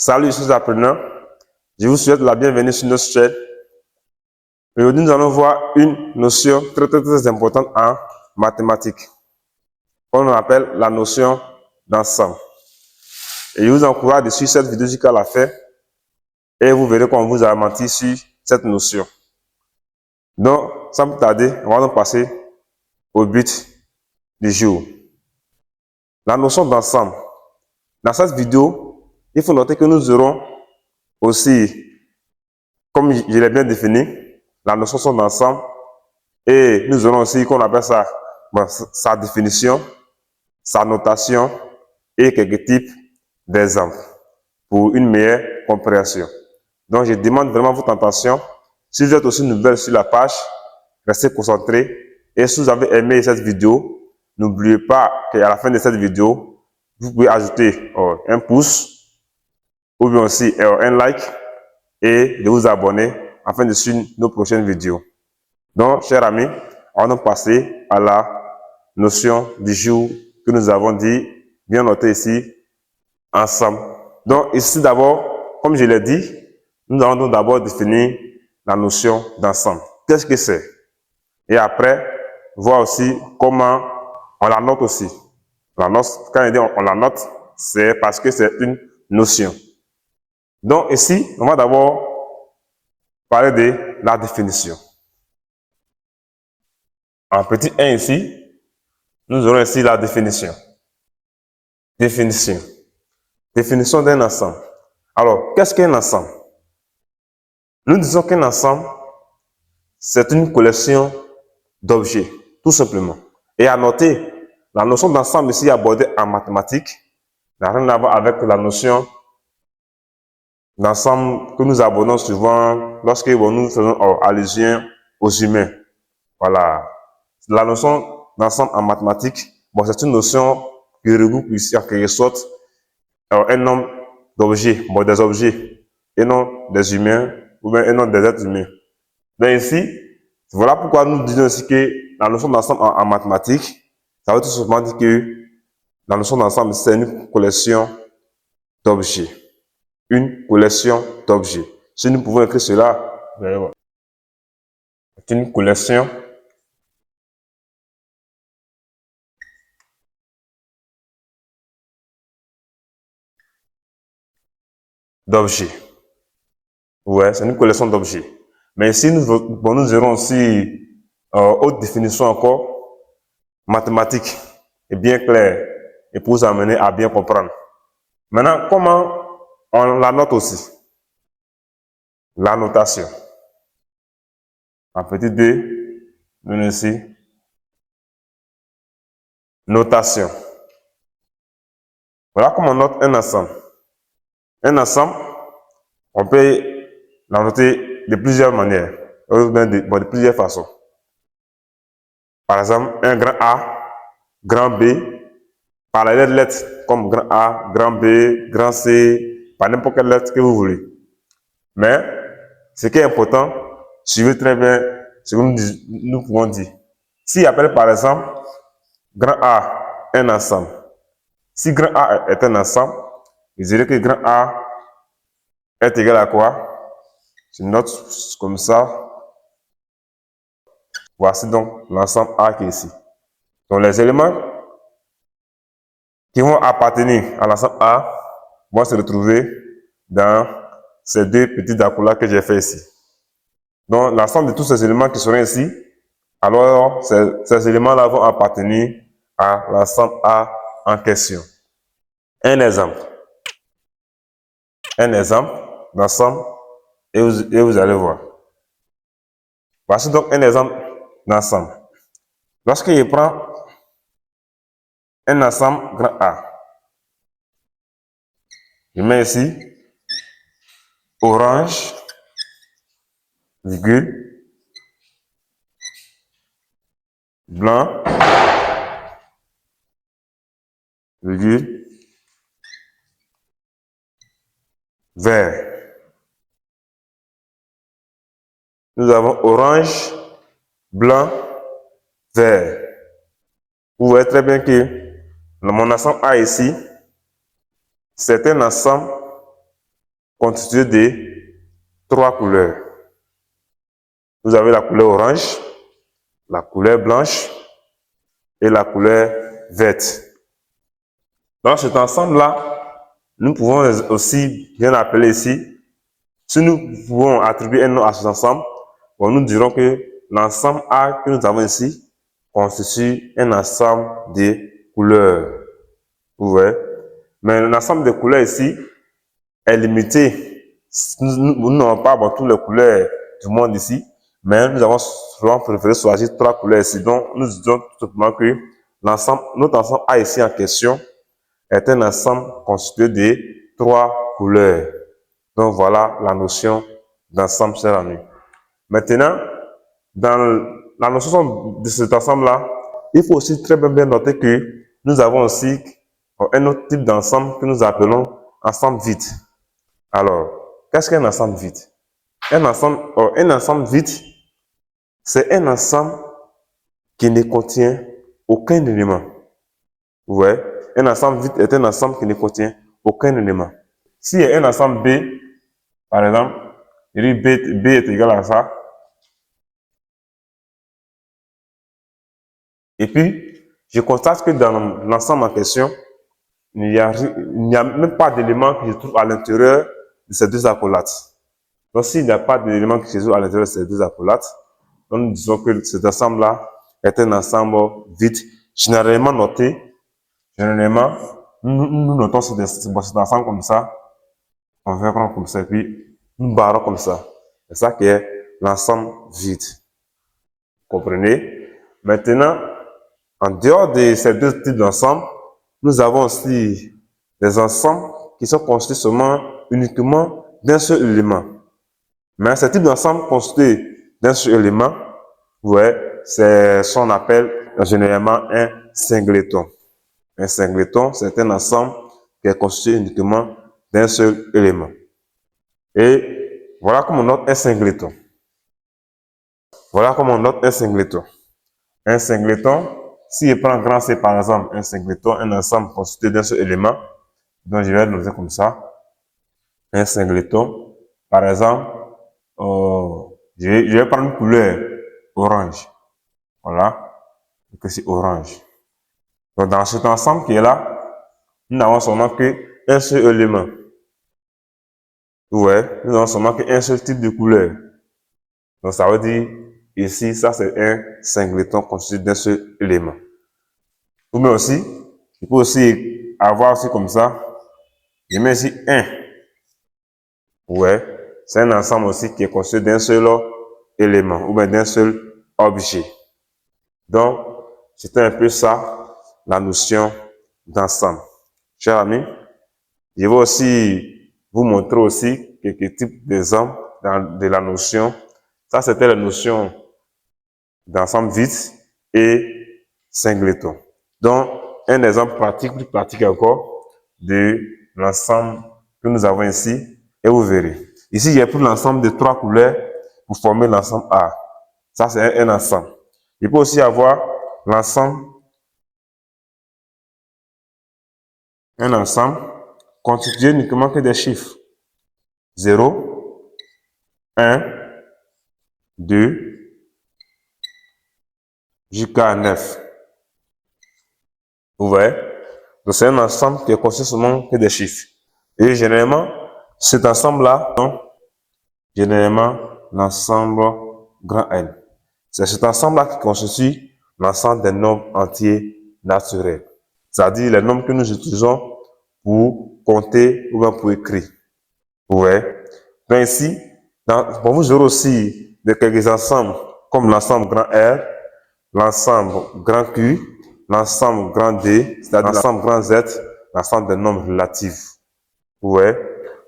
Salut, chers apprenants. Je vous souhaite la bienvenue sur notre chaîne. Aujourd'hui, nous allons voir une notion très importante en mathématiques, qu'on appelle la notion d'ensemble. Et je vous encourage de suivre cette vidéo jusqu'à la fin et vous verrez qu'on vous a menti sur cette notion. Donc, sans plus tarder, on va donc passer au but du jour. La notion d'ensemble. Dans cette vidéo, il faut noter que nous aurons aussi, comme je l'ai bien défini, la notion d'ensemble et nous aurons aussi qu'on appelle ça sa définition, sa notation et quelques types d'exemples pour une meilleure compréhension. Donc, je demande vraiment votre attention. Si vous êtes aussi nouvelle sur la page, restez concentrés. Et si vous avez aimé cette vidéo, n'oubliez pas qu'à la fin de cette vidéo, vous pouvez ajouter un pouce ou bien aussi un like et de vous abonner afin de suivre nos prochaines vidéos. Donc, chers amis, on va passer à la notion du jour que nous avons dit, bien noté ici, ensemble. Donc, ici d'abord, comme je l'ai dit, nous allons donc d'abord définir la notion d'ensemble. Qu'est-ce que c'est? Et après, voir aussi comment on la note aussi. La note, quand on dit on la note, c'est parce que c'est une notion. Donc ici, on va d'abord parler de la définition. En petit 1 ici, nous aurons ici la définition. Définition. Définition d'un ensemble. Alors, qu'est-ce qu'un ensemble? Nous disons qu'un ensemble, c'est une collection d'objets, tout simplement. Et à noter, la notion d'ensemble ici abordée en mathématiques n'a rien à voir avec la notion d'ensemble que nous abordons souvent lorsque nous faisons allusion aux humains. Voilà. La notion d'ensemble en mathématiques, c'est une notion qui regroupe ici en quelque sorte un nombre d'objets, des objets, et non des humains, ou bien un nombre des êtres humains. Mais ici, voilà pourquoi nous disons aussi que la notion d'ensemble en mathématiques, ça veut tout simplement dire que la notion d'ensemble, c'est une collection d'objets. Une collection d'objets. Si nous pouvons écrire cela, vous allez voir. C'est une collection d'objets. Ouais, c'est une collection d'objets. Mais ici, nous aurons aussi autre définition encore, mathématique et bien claire, et pour vous amener à bien comprendre. Maintenant, comment on la note aussi? La notation. En petit d, nous ici, notation. Voilà comment on note un ensemble. Un ensemble, on peut la noter de plusieurs manières, ou bien de plusieurs façons. Par exemple, un grand A, grand B, par les lettres comme grand A, grand B, grand C, par n'importe quelle lettre que vous voulez. Mais, ce qui est important, suivez très bien ce que nous pouvons dire. Si appelle par exemple grand A un ensemble, si grand A est un ensemble, vous direz que grand A est égal à quoi? Je note comme ça. Voici donc l'ensemble A qui est ici. Donc les éléments qui vont appartenir à l'ensemble A vont se retrouver dans ces deux petits accolades que j'ai fait ici. Donc l'ensemble de tous ces éléments qui seront ici, alors ces éléments-là vont appartenir à l'ensemble A en question. Un exemple. Un exemple d'ensemble et vous allez voir. Voici donc un exemple d'ensemble. Lorsque je prends un ensemble grand A, je mets ici orange, virgule, blanc, virgule, vert. Nous avons orange, blanc, vert. Vous voyez très bien que mon ensemble A ici, c'est un ensemble constitué de 3 couleurs. Vous avez la couleur orange, la couleur blanche et la couleur verte. Dans cet ensemble-là, nous pouvons aussi bien appeler ici, si nous pouvons attribuer un nom à cet ensemble, bon, nous dirons que l'ensemble A que nous avons ici constitue un ensemble de couleurs. Vous voyez? Mais l'ensemble de couleurs ici est limité. Nous n'avons pas toutes les couleurs du monde ici, mais nous avons souvent préféré choisir 3 couleurs ici. Donc, nous disons tout simplement que notre ensemble A ici en question est un ensemble constitué de 3 couleurs. Donc, voilà la notion d'ensemble, chers amis. Maintenant, dans la notion de cet ensemble-là, il faut aussi très bien noter que nous avons aussi un autre type d'ensemble que nous appelons ensemble vide. Alors, qu'est-ce qu'un ensemble vide? Un ensemble vide, c'est un ensemble qui ne contient aucun élément. Vous voyez? Un ensemble vide est un ensemble qui ne contient aucun élément. S'il y a un ensemble B, par exemple, je dis B est égal à ça, et puis je constate que dans l'ensemble en question, il n'y a même pas d'élément qui se trouve à l'intérieur de ces deux accolades. Donc, s'il n'y a pas d'élément qui se trouve à l'intérieur de ces deux accolades, donc nous disons que cet ensemble-là est un ensemble vide, généralement noté. Généralement, nous notons cet ensemble comme ça, on fait comme ça, et puis nous barrons comme ça. C'est ça qui est l'ensemble vide. Vous comprenez? Maintenant, en dehors de ces deux types d'ensembles, nous avons aussi des ensembles qui sont constitués uniquement d'un seul élément. Mais ce type d'ensemble constitué d'un seul élément, c'est ce qu'on appelle généralement un singleton. Un singleton, c'est un ensemble qui est constitué uniquement d'un seul élément. Et voilà comment on note un singleton. Voilà comment on note un singleton. Un singleton, si je prends grand C par exemple, un singleton, un ensemble constitué d'un seul élément, donc je vais le noter comme ça. Un singleton, par exemple, je vais prendre une couleur orange. Voilà, que c'est orange. Donc dans cet ensemble qui est là, nous n'avons seulement qu'un seul élément. Ouais, nous n'avons seulement qu'un seul type de couleur. Donc ça veut dire, ici, ça c'est un singleton constitué d'un seul élément. Ou bien aussi, je peux aussi avoir aussi comme ça, je mets ici 1. Ouais, c'est un ensemble aussi qui est constitué d'un seul élément, ou bien d'un seul objet. Donc, c'était un peu ça, la notion d'ensemble. Chers amis, je vais aussi vous montrer aussi quelques types d'exemples de la notion. Ça, c'était la notion d'ensemble vide et singleton. Donc, un exemple pratique, plus pratique encore, de l'ensemble que nous avons ici, et vous verrez. Ici, j'ai pris l'ensemble de 3 couleurs pour former l'ensemble A. Ça, c'est un ensemble. Il peut aussi avoir l'ensemble, un ensemble constitué uniquement que des chiffres. 0, 1, 2, jusqu'à 9. Vous voyez? Donc, c'est un ensemble qui est constitué seulement que des chiffres. Et généralement, cet ensemble-là, généralement, l'ensemble grand N. C'est cet ensemble-là qui constitue l'ensemble des nombres entiers naturels. C'est-à-dire les nombres que nous utilisons pour compter ou bien pour écrire. Vous voyez? Donc ici, vous aurez aussi quelques ensembles comme l'ensemble grand R, l'ensemble grand Q, l'ensemble grand D, c'est-à-dire l'ensemble grand Z, l'ensemble des nombres relatifs. Vous voyez?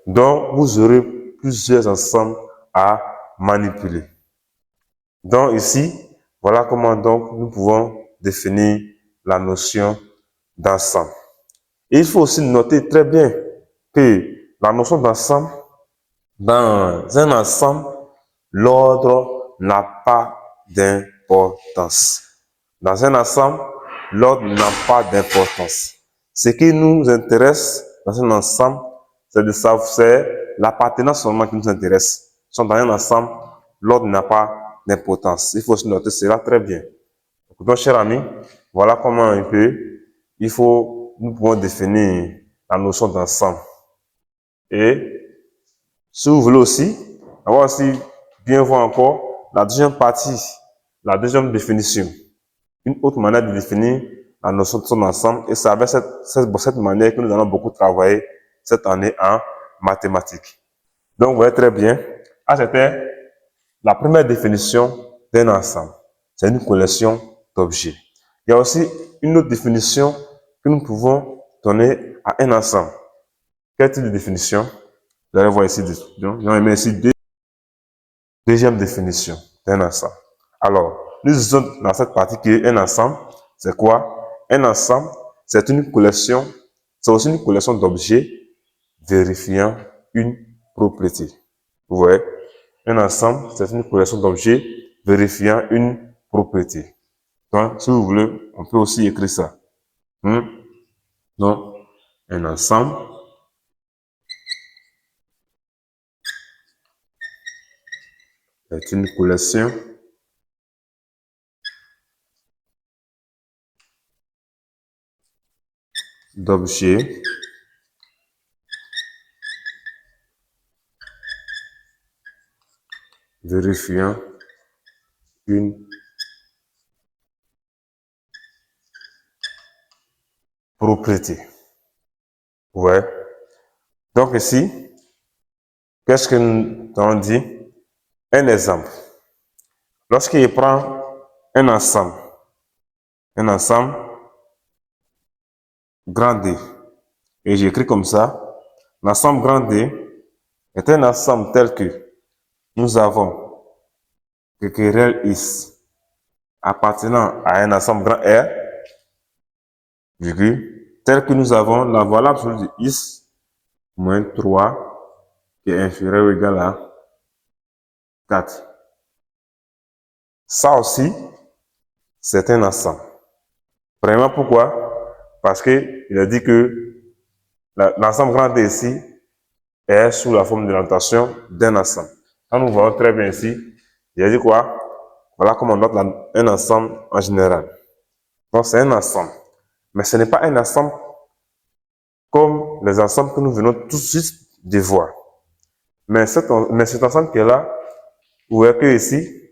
Donc, vous aurez plusieurs ensembles à manipuler. Donc ici, voilà comment donc nous pouvons définir la notion d'ensemble. Et il faut aussi noter très bien que la notion d'ensemble, dans un ensemble, l'ordre n'a pas d'importance. Dans un ensemble, l'ordre n'a pas d'importance. Ce qui nous intéresse dans un ensemble, c'est l'appartenance seulement qui nous intéresse. Sont dans un ensemble, l'ordre n'a pas d'importance. Il faut se noter cela très bien. Donc, chers amis, voilà comment un peu nous pouvons définir la notion d'ensemble. Et si vous voulez aussi, avoir aussi bien voir encore la deuxième partie, la deuxième définition. Une autre manière de définir la notion de son ensemble, et c'est avec cette manière que nous allons beaucoup travailler cette année en mathématiques. Donc, vous voyez très bien, c'était la première définition d'un ensemble. C'est une collection d'objets. Il y a aussi une autre définition que nous pouvons donner à un ensemble. Quel type de définition? Vous allez voir ici, donc, on met ici deuxième définition d'un ensemble. Alors, nous disons dans cette partie qu'un ensemble, c'est quoi? Un ensemble, c'est une collection, c'est aussi une collection d'objets vérifiant une propriété. Vous voyez? Un ensemble, c'est une collection d'objets vérifiant une propriété. Donc, si vous voulez, on peut aussi écrire ça. Donc, un ensemble est une collection d'objets vérifiant une propriété. Ouais. Donc ici, qu'est-ce que nous avons dit? Un exemple. Lorsqu'il prend un ensemble grand D, et j'écris comme ça, l'ensemble grand D est un ensemble tel que nous avons réel X appartenant à un ensemble grand R, virgule, tel que nous avons la valeur absolue de X moins 3 qui est inférieur ou égal à 4. Ça aussi, c'est un ensemble. Vraiment, pourquoi? Parce qu'il a dit que l'ensemble grand D ici est sous la forme de notation d'un ensemble. Quand nous voyons très bien ici, il a dit quoi? Voilà comment on note un ensemble en général. Donc, c'est un ensemble. Mais ce n'est pas un ensemble comme les ensembles que nous venons tout de suite de voir. Mais cet ensemble qui est là, vous voyez que ici,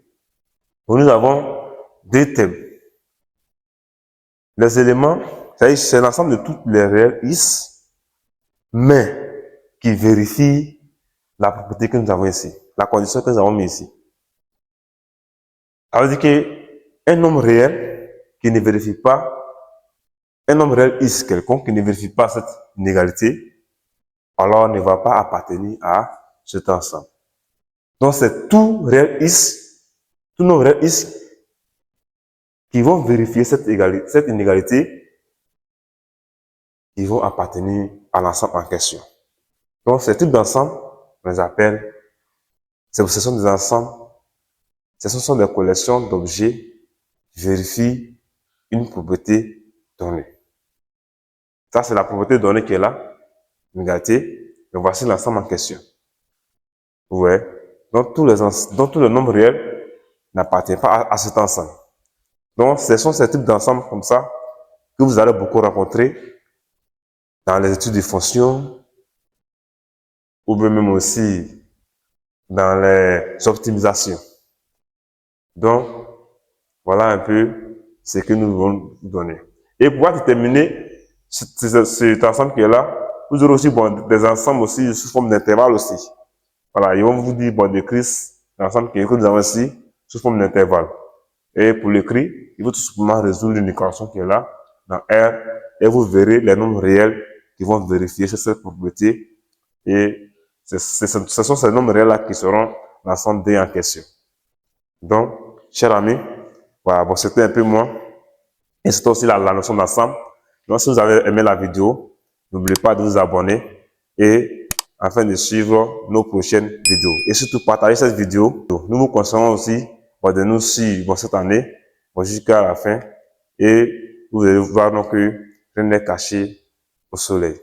nous avons deux thèmes. Les éléments, c'est l'ensemble de toutes les réels X, mais qui vérifient la propriété que nous avons ici, la condition que nous avons mis ici. Ça veut dire qu'un nombre réel qui ne vérifie pas, un nombre réel X quelconque qui ne vérifie pas cette inégalité, alors ne va pas appartenir à cet ensemble. Donc c'est tout réel X, tout nombre réel X qui vont vérifier cette inégalité, qui vont appartenir à l'ensemble en question. Donc ces types d'ensembles, on les appelle, ce sont des ensembles, ce sont des collections d'objets qui vérifient une propriété donnée. Ça, c'est la propriété donnée qui est là, l'égalité, et voici l'ensemble en question. Vous voyez? Donc, tous les nombres réels n'appartiennent pas à cet ensemble. Donc, ce sont ces types d'ensembles comme ça que vous allez beaucoup rencontrer dans les études de fonctions ou même aussi dans les optimisations. Donc, voilà un peu ce que nous voulons vous donner. Et pour déterminer cet ensemble qui est là, vous aurez aussi des ensembles aussi sous forme d'intervalle aussi. Voilà, ils vont vous dire, d'écrire l'ensemble que nous avons ici sous forme d'intervalle. Et pour l'écrire, il faut tout simplement résoudre une équation qui est là, dans R, et vous verrez les nombres réels qui vont vérifier cette propriété. Et ce sont ces nombres réels-là qui seront l'ensemble D en question. Donc, chers amis, voilà, bon, c'était un peu moi. Et c'est aussi la notion d'ensemble. Donc, si vous avez aimé la vidéo, n'oubliez pas de vous abonner et afin de suivre nos prochaines vidéos. Et surtout, partagez cette vidéo. Nous vous conseillons aussi de nous suivre cette année jusqu'à la fin. Et vous allez voir donc que rien n'est caché au soleil.